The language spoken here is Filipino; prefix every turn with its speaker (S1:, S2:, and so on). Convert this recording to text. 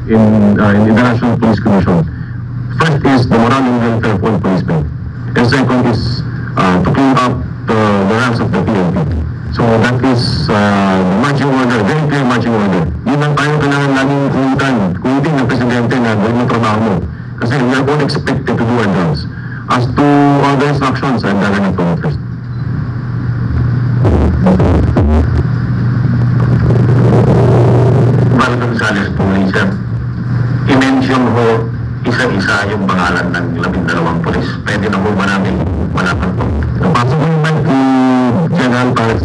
S1: in the National Police Commission. First is the morale and welfare of all policemen. And second is to clean up the ranks of the PNP. So that is the marching order, very clear marching order. Yun lang tayo kailangan laging kulitin ng Presidente na gawin yung trabaho mo. Kasi we are all expected to do our jobs. As to other instructions, I'm gonna go first. Bala Gonzales po, Lisa. I-mention ho isa-isa yung pangalan ng 12 pulis. Pwede na po ba namin malaman po? Napasok mo naman kay General Paris.